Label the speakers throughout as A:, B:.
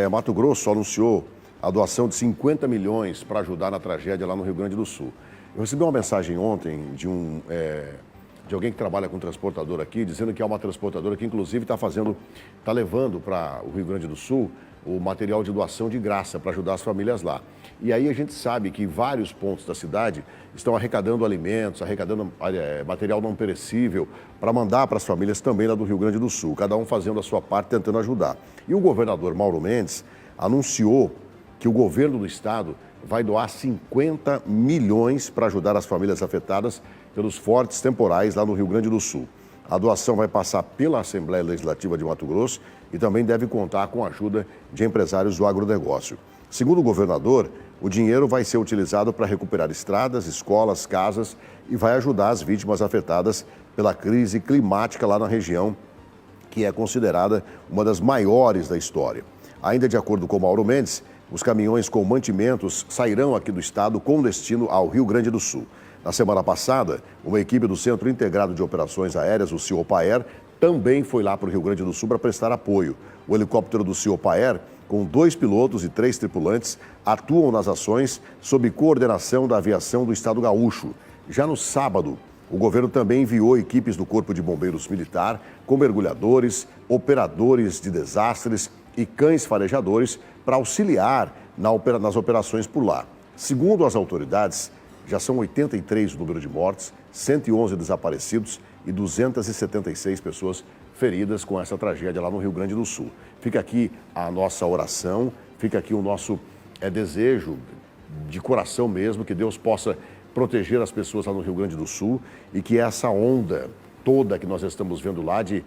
A: Mato Grosso anunciou a doação de 50 milhões para ajudar na tragédia lá no Rio Grande do Sul. Eu recebi uma mensagem ontem de alguém que trabalha com transportador aqui, dizendo que é uma transportadora que, inclusive, está levando para o Rio Grande do Sul o material de doação de graça para ajudar as famílias lá. E aí a gente sabe que vários pontos da cidade estão arrecadando alimentos, arrecadando material não perecível para mandar para as famílias também lá do Rio Grande do Sul, cada um fazendo a sua parte, tentando ajudar. E o governador Mauro Mendes anunciou que o governo do estado vai doar 50 milhões para ajudar as famílias afetadas pelos fortes temporais lá no Rio Grande do Sul. A doação vai passar pela Assembleia Legislativa de Mato Grosso e também deve contar com a ajuda de empresários do agronegócio. Segundo o governador, o dinheiro vai ser utilizado para recuperar estradas, escolas, casas e vai ajudar as vítimas afetadas pela crise climática lá na região, que é considerada uma das maiores da história. Ainda de acordo com Mauro Mendes, os caminhões com mantimentos sairão aqui do estado com destino ao Rio Grande do Sul. Na semana passada, uma equipe do Centro Integrado de Operações Aéreas, o CIOPAER, também foi lá para o Rio Grande do Sul para prestar apoio. O helicóptero do CIOPAER, com 2 pilotos e 3 tripulantes, atuam nas ações sob coordenação da aviação do Estado Gaúcho. Já no sábado, o governo também enviou equipes do Corpo de Bombeiros Militar, com operadores de desastres e cães farejadores para auxiliar nas operações por lá. Segundo as autoridades, já são 83 o número de mortes, 111 desaparecidos e 276 pessoas feridas com essa tragédia lá no Rio Grande do Sul. Fica aqui a nossa oração, fica aqui o nosso desejo de coração mesmo, que Deus possa proteger as pessoas lá no Rio Grande do Sul e que essa onda toda que nós estamos vendo lá de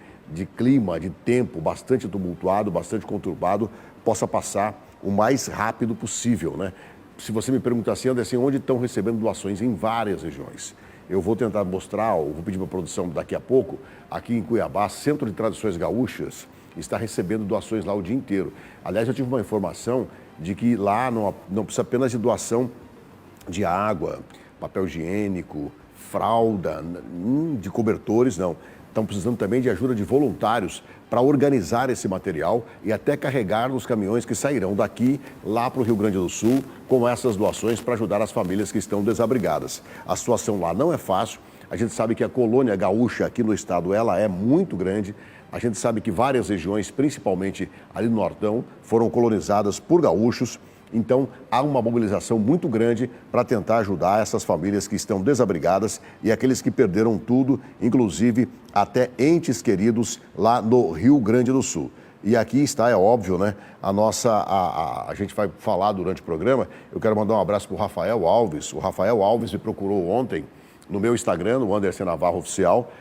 A: clima, de tempo bastante tumultuado, bastante conturbado, possa passar o mais rápido possível, né? Se você me perguntar assim, Anderson, onde estão recebendo doações? Em várias regiões. Eu vou tentar mostrar, vou pedir para a produção daqui a pouco, aqui em Cuiabá, Centro de Tradições Gaúchas está recebendo doações lá o dia inteiro. Aliás, eu tive uma informação de que lá não precisa apenas de doação de água, papel higiênico, fralda, de cobertores, não. Estão precisando também de ajuda de voluntários para organizar esse material e até carregar nos caminhões que sairão daqui lá para o Rio Grande do Sul com essas doações para ajudar as famílias que estão desabrigadas. A situação lá não é fácil. A gente sabe que a colônia gaúcha aqui no estado ela é muito grande. A gente sabe que várias regiões, principalmente ali no Nortão, foram colonizadas por gaúchos. Então, há uma mobilização muito grande para tentar ajudar essas famílias que estão desabrigadas e aqueles que perderam tudo, inclusive até entes queridos lá no Rio Grande do Sul. E aqui está, é óbvio, né? A gente vai falar durante o programa. Eu quero mandar um abraço para o Rafael Alves. O Rafael Alves me procurou ontem no meu Instagram, no Anderson Navarro Oficial,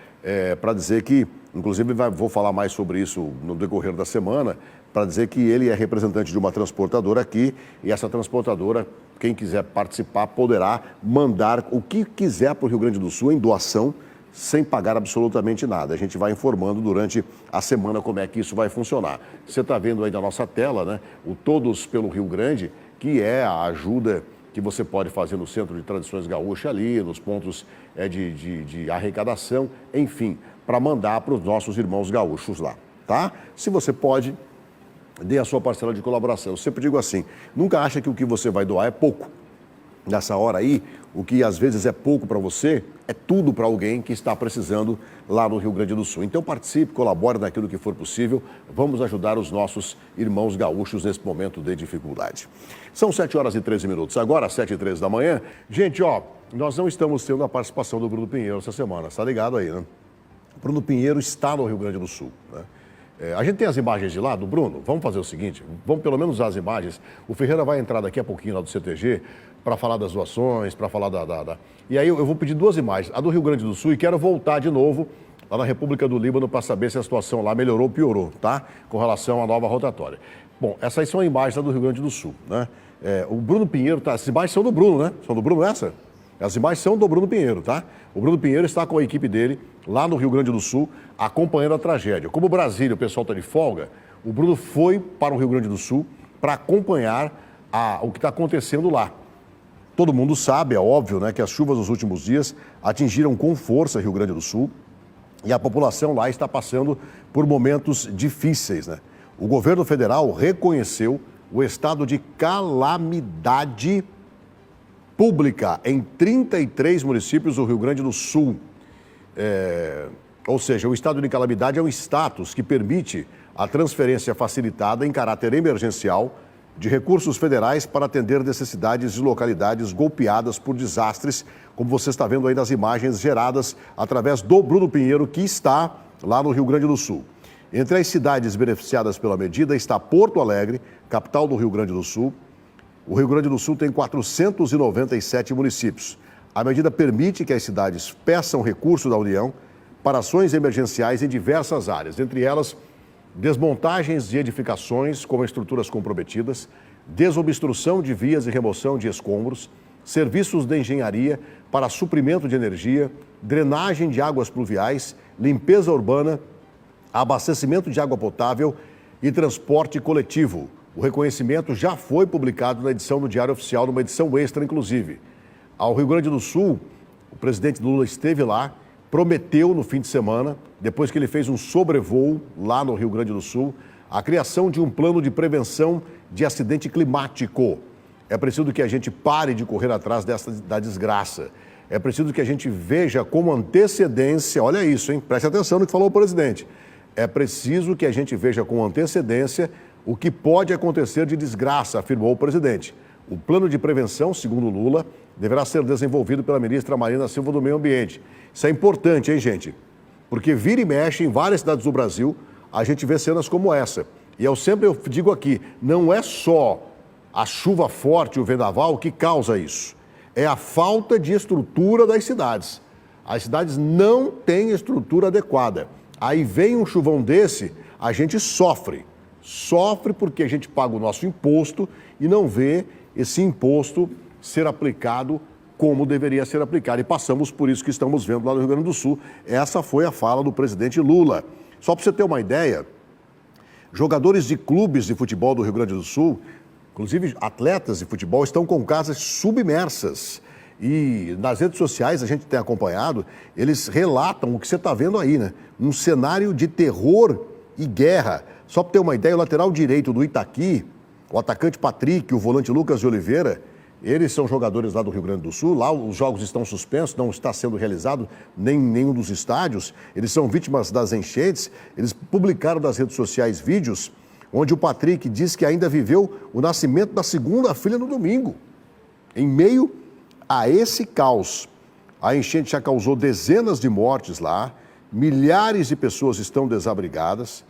A: para dizer que, inclusive vou falar mais sobre isso no decorrer da semana, para dizer que ele é representante de uma transportadora aqui e essa transportadora, quem quiser participar, poderá mandar o que quiser para o Rio Grande do Sul em doação, sem pagar absolutamente nada. A gente vai informando durante a semana como é que isso vai funcionar. Você está vendo aí na nossa tela, né, o Todos pelo Rio Grande, que é a ajuda que você pode fazer no Centro de Tradições Gaúcha ali, nos pontos de arrecadação, enfim, para mandar para os nossos irmãos gaúchos lá, tá? Se você pode, dê a sua parcela de colaboração. Eu sempre digo assim, nunca acha que o que você vai doar é pouco. Nessa hora aí, o que às vezes é pouco para você, é tudo para alguém que está precisando lá no Rio Grande do Sul. Então participe, colabore naquilo que for possível. Vamos ajudar os nossos irmãos gaúchos nesse momento de dificuldade. São 7h13. Agora, 7h13 da manhã. Gente, nós não estamos tendo a participação do Bruno Pinheiro essa semana. Está ligado aí, né? O Bruno Pinheiro está no Rio Grande do Sul, né? A gente tem as imagens de lá do Bruno. Vamos fazer o seguinte, vamos pelo menos usar as imagens. O Ferreira vai entrar daqui a pouquinho lá do CTG para falar das doações, para falar E aí eu vou pedir 2 imagens, a do Rio Grande do Sul, e quero voltar de novo lá na República do Líbano para saber se a situação lá melhorou ou piorou, tá? Com relação à nova rotatória. Bom, essas aí são imagens lá do Rio Grande do Sul, né? O Bruno Pinheiro, tá? Essas imagens são do Bruno, né? São do Bruno essa? As imagens são do Bruno Pinheiro, tá? O Bruno Pinheiro está com a equipe dele lá no Rio Grande do Sul, acompanhando a tragédia. Como Brasília, o pessoal está de folga, o Bruno foi para o Rio Grande do Sul para acompanhar o que está acontecendo lá. Todo mundo sabe, é óbvio, né, que as chuvas nos últimos dias atingiram com força Rio Grande do Sul e a população lá está passando por momentos difíceis, né? O governo federal reconheceu o estado de calamidade pública em 33 municípios do Rio Grande do Sul. Ou seja, o estado de calamidade é um status que permite a transferência facilitada em caráter emergencial de recursos federais para atender necessidades de localidades golpeadas por desastres, como você está vendo aí nas imagens geradas através do Bruno Pinheiro, que está lá no Rio Grande do Sul. Entre as cidades beneficiadas pela medida está Porto Alegre, capital do Rio Grande do Sul. O Rio Grande do Sul tem 497 municípios. A medida permite que as cidades peçam recurso da União para ações emergenciais em diversas áreas, entre elas desmontagens de edificações com estruturas comprometidas, desobstrução de vias e remoção de escombros, serviços de engenharia para suprimento de energia, drenagem de águas pluviais, limpeza urbana, abastecimento de água potável e transporte coletivo. O reconhecimento já foi publicado na edição do Diário Oficial, numa edição extra, inclusive. Ao Rio Grande do Sul, o presidente Lula esteve lá, prometeu no fim de semana, depois que ele fez um sobrevoo lá no Rio Grande do Sul, a criação de um plano de prevenção de acidente climático. É preciso que a gente pare de correr atrás da desgraça. É preciso que a gente veja com antecedência, olha isso, hein? Preste atenção no que falou o presidente. É preciso que a gente veja com antecedência o que pode acontecer de desgraça, afirmou o presidente. O plano de prevenção, segundo Lula, deverá ser desenvolvido pela ministra Marina Silva do Meio Ambiente. Isso é importante, hein, gente? Porque vira e mexe em várias cidades do Brasil, a gente vê cenas como essa. E eu sempre digo aqui, não é só a chuva forte e o vendaval que causa isso. É a falta de estrutura das cidades. As cidades não têm estrutura adequada. Aí vem um chuvão desse, a gente sofre. Sofre porque a gente paga o nosso imposto e não vê esse imposto ser aplicado como deveria ser aplicado. E passamos por isso que estamos vendo lá no Rio Grande do Sul. Essa foi a fala do presidente Lula. Só para você ter uma ideia, jogadores de clubes de futebol do Rio Grande do Sul, inclusive atletas de futebol, estão com casas submersas. E nas redes sociais, a gente tem acompanhado, eles relatam o que você está vendo aí, né? Um cenário de terror e guerra. Só para ter uma ideia, o lateral direito do Itaqui, o atacante Patrick, o volante Lucas de Oliveira, eles são jogadores lá do Rio Grande do Sul, lá os jogos estão suspensos, não está sendo realizado nenhum dos estádios, eles são vítimas das enchentes, eles publicaram nas redes sociais vídeos onde o Patrick diz que ainda viveu o nascimento da segunda filha no domingo. Em meio a esse caos, a enchente já causou dezenas de mortes lá, milhares de pessoas estão desabrigadas,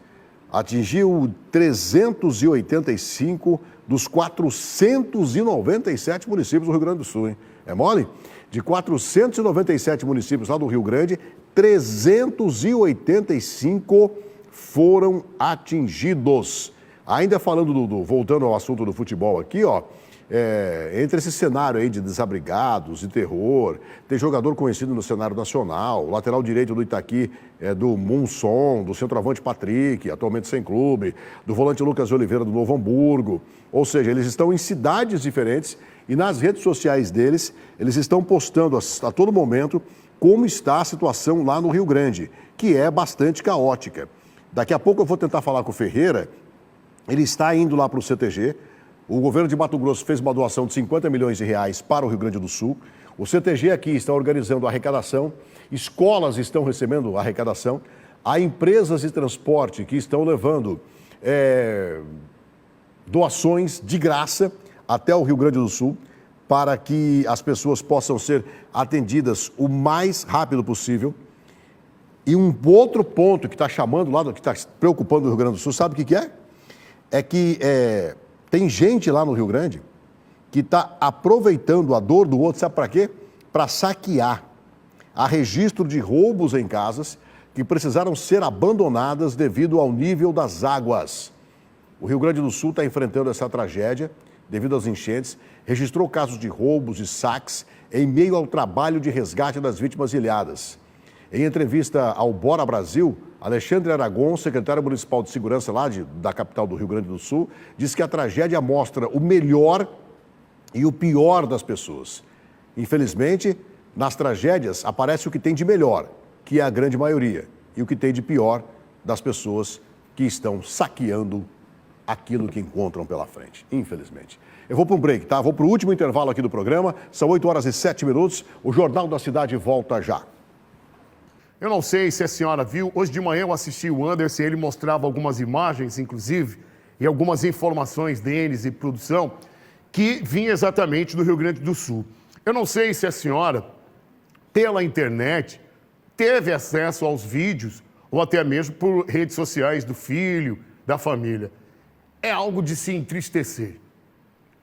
A: atingiu 385 dos 497 municípios do Rio Grande do Sul, hein? É mole? De 497 municípios lá do Rio Grande, 385 foram atingidos. Ainda falando voltando ao assunto do futebol aqui, ó, entre esse cenário aí de desabrigados, de terror, tem jogador conhecido no cenário nacional, o lateral direito do Itaqui do Munson, do centroavante Patrick, atualmente sem clube, do volante Lucas de Oliveira do Novo Hamburgo. Ou seja, eles estão em cidades diferentes e nas redes sociais deles, eles estão postando a todo momento como está a situação lá no Rio Grande, que é bastante caótica. Daqui a pouco eu vou tentar falar com o Ferreira, ele está indo lá para o CTG. O governo de Mato Grosso fez uma doação de 50 milhões de reais para o Rio Grande do Sul. O CTG aqui está organizando a arrecadação, escolas estão recebendo a arrecadação, há empresas de transporte que estão levando doações de graça até o Rio Grande do Sul para que as pessoas possam ser atendidas o mais rápido possível. E um outro ponto que está chamando lá, que está preocupando o Rio Grande do Sul, sabe o que é? É que tem gente lá no Rio Grande que está aproveitando a dor do outro, sabe para quê? Para saquear. Há registro de roubos em casas que precisaram ser abandonadas devido ao nível das águas. O Rio Grande do Sul está enfrentando essa tragédia devido às enchentes, registrou casos de roubos e saques em meio ao trabalho de resgate das vítimas ilhadas. Em entrevista ao Bora Brasil, Alexandre Aragon, secretário municipal de segurança lá da capital do Rio Grande do Sul, disse que a tragédia mostra o melhor e o pior das pessoas. Infelizmente, nas tragédias aparece o que tem de melhor, que é a grande maioria, e o que tem de pior das pessoas que estão saqueando aquilo que encontram pela frente, infelizmente. Eu vou para um break, tá? Vou para o último intervalo aqui do programa. São 8 horas e 7 minutos. O Jornal da Cidade volta já.
B: Eu não sei se a senhora viu, hoje de manhã eu assisti o Anderson, ele mostrava algumas imagens, inclusive, e algumas informações deles e produção, que vinha exatamente do Rio Grande do Sul. Eu não sei se a senhora, pela internet, teve acesso aos vídeos, ou até mesmo por redes sociais do filho, da família. É algo de se entristecer.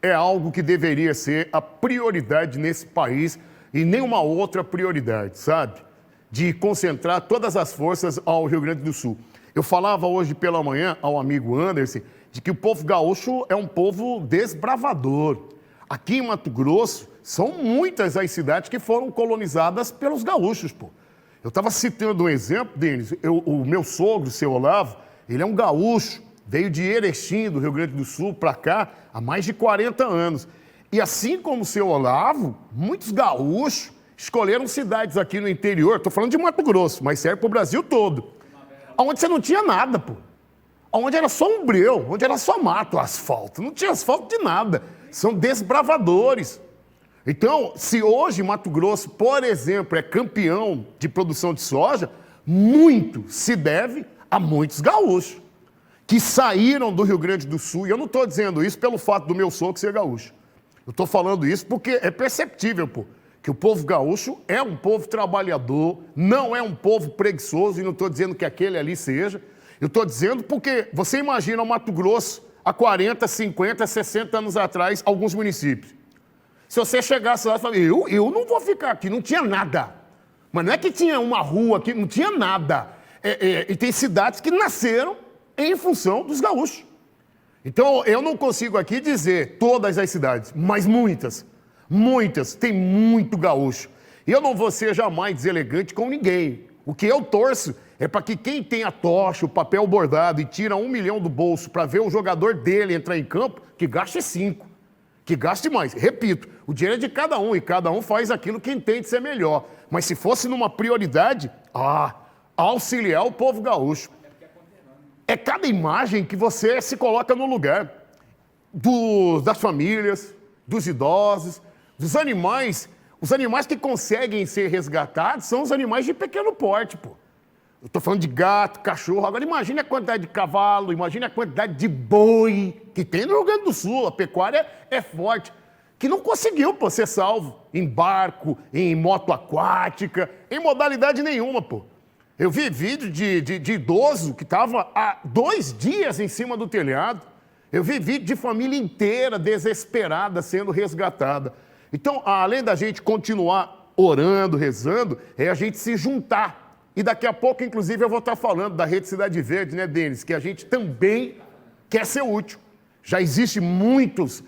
B: É algo que deveria ser a prioridade nesse país e nenhuma outra prioridade, sabe? De concentrar todas as forças ao Rio Grande do Sul. Eu falava hoje pela manhã ao amigo Anderson de que o povo gaúcho é um povo desbravador. Aqui em Mato Grosso, são muitas as cidades que foram colonizadas pelos gaúchos, pô. Eu estava citando um exemplo, Denis, o meu sogro, o seu Olavo, ele é um gaúcho, veio de Erechim, do Rio Grande do Sul, para cá, há mais de 40 anos. E assim como o seu Olavo, muitos gaúchos escolheram cidades aqui no interior, estou falando de Mato Grosso, mas serve para o Brasil todo, onde você não tinha nada, pô. Onde era só um breu, onde era só mato, asfalto. Não tinha asfalto de nada. São desbravadores. Então, se hoje Mato Grosso, por exemplo, é campeão de produção de soja, muito se deve a muitos gaúchos que saíram do Rio Grande do Sul. E eu não estou dizendo isso pelo fato do meu sogro ser gaúcho. Eu estou falando isso porque é perceptível, pô, que o povo gaúcho é um povo trabalhador, não é um povo preguiçoso, e não estou dizendo que aquele ali seja. Eu estou dizendo porque você imagina o Mato Grosso há 40, 50, 60 anos atrás, alguns municípios. Se você chegasse lá e falasse, eu não vou ficar aqui, não tinha nada. Mas não é que tinha uma rua aqui, não tinha nada. E tem cidades que nasceram em função dos gaúchos. Então, eu não consigo aqui dizer todas as cidades, mas muitas, tem muito gaúcho. E eu não vou ser jamais deselegante com ninguém. O que eu torço é para que quem tem a tocha, o papel bordado e tira 1 milhão do bolso para ver o jogador dele entrar em campo, que gaste 5. Que gaste mais. Repito, o dinheiro é de cada um e cada um faz aquilo que entende ser melhor. Mas se fosse numa prioridade, auxiliar o povo gaúcho. É cada imagem que você se coloca no lugar das famílias, dos idosos, dos animais. Os animais que conseguem ser resgatados são os animais de pequeno porte, pô. Eu estou falando de gato, cachorro. Agora imagine a quantidade de cavalo, imagine a quantidade de boi que tem no Rio Grande do Sul. A pecuária é forte. Que não conseguiu, pô, ser salvo em barco, em moto aquática, em modalidade nenhuma, pô. Eu vi vídeo de idoso que estava há 2 dias em cima do telhado. Eu vi vídeo de família inteira desesperada sendo resgatada. Então, além da gente continuar orando, rezando, é a gente se juntar. E daqui a pouco, inclusive, eu vou estar falando da Rede Cidade Verde, né, Denis? Que a gente também quer ser útil. Já existe muitos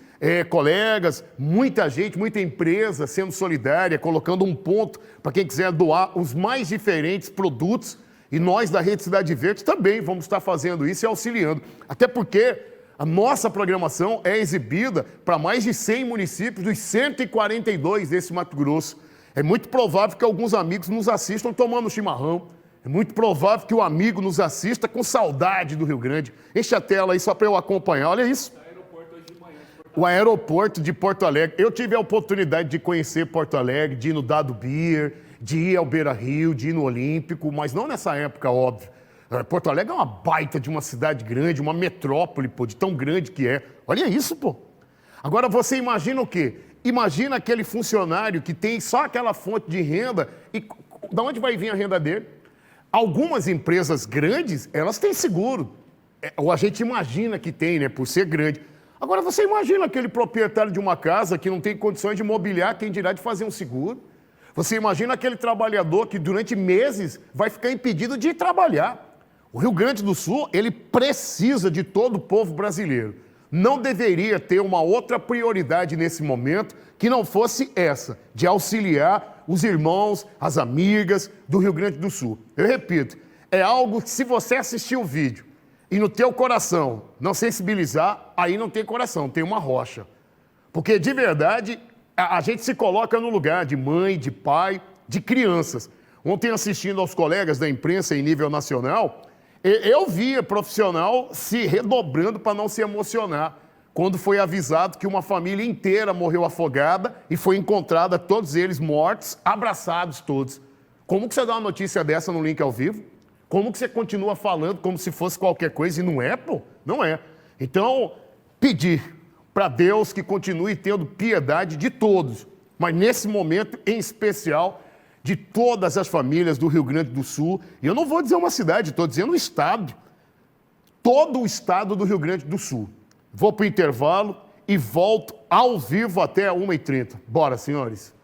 B: colegas, muita gente, muita empresa sendo solidária, colocando um ponto para quem quiser doar os mais diferentes produtos. E nós da Rede Cidade Verde também vamos estar fazendo isso e auxiliando. Até porque a nossa programação é exibida para mais de 100 municípios dos 142 desse Mato Grosso. É muito provável que alguns amigos nos assistam tomando chimarrão. É muito provável que o amigo nos assista com saudade do Rio Grande. Enche a tela aí só para eu acompanhar. Olha isso. O aeroporto de Porto Alegre. Eu tive a oportunidade de conhecer Porto Alegre, de ir no Dado Beer, de ir ao Beira-Rio, de ir no Olímpico, mas não nessa época, óbvio. Porto Alegre é uma baita de uma cidade grande, uma metrópole, pô, de tão grande que é. Olha isso, pô. Agora você imagina o quê? Imagina aquele funcionário que tem só aquela fonte de renda e de onde vai vir a renda dele? Algumas empresas grandes, elas têm seguro. Ou a gente imagina que tem, né, por ser grande. Agora você imagina aquele proprietário de uma casa que não tem condições de mobiliar, quem dirá de fazer um seguro? Você imagina aquele trabalhador que durante meses vai ficar impedido de ir trabalhar. O Rio Grande do Sul, ele precisa de todo o povo brasileiro. Não deveria ter uma outra prioridade nesse momento que não fosse essa, de auxiliar os irmãos, as amigas do Rio Grande do Sul. Eu repito, é algo que se você assistir o vídeo e no teu coração não sensibilizar, aí não tem coração, tem uma rocha. Porque de verdade, a gente se coloca no lugar de mãe, de pai, de crianças. Ontem assistindo aos colegas da imprensa em nível nacional, Eu via profissional se redobrando para não se emocionar quando foi avisado que uma família inteira morreu afogada e foi encontrada todos eles mortos, abraçados todos. Como que você dá uma notícia dessa no Link ao Vivo? Como que você continua falando como se fosse qualquer coisa e não é, pô? Não é. Então, pedir para Deus que continue tendo piedade de todos, mas nesse momento em especial de todas as famílias do Rio Grande do Sul. E eu não vou dizer uma cidade, estou dizendo um estado. Todo o estado do Rio Grande do Sul. Vou para o intervalo e volto ao vivo até 1h30. Bora, senhores.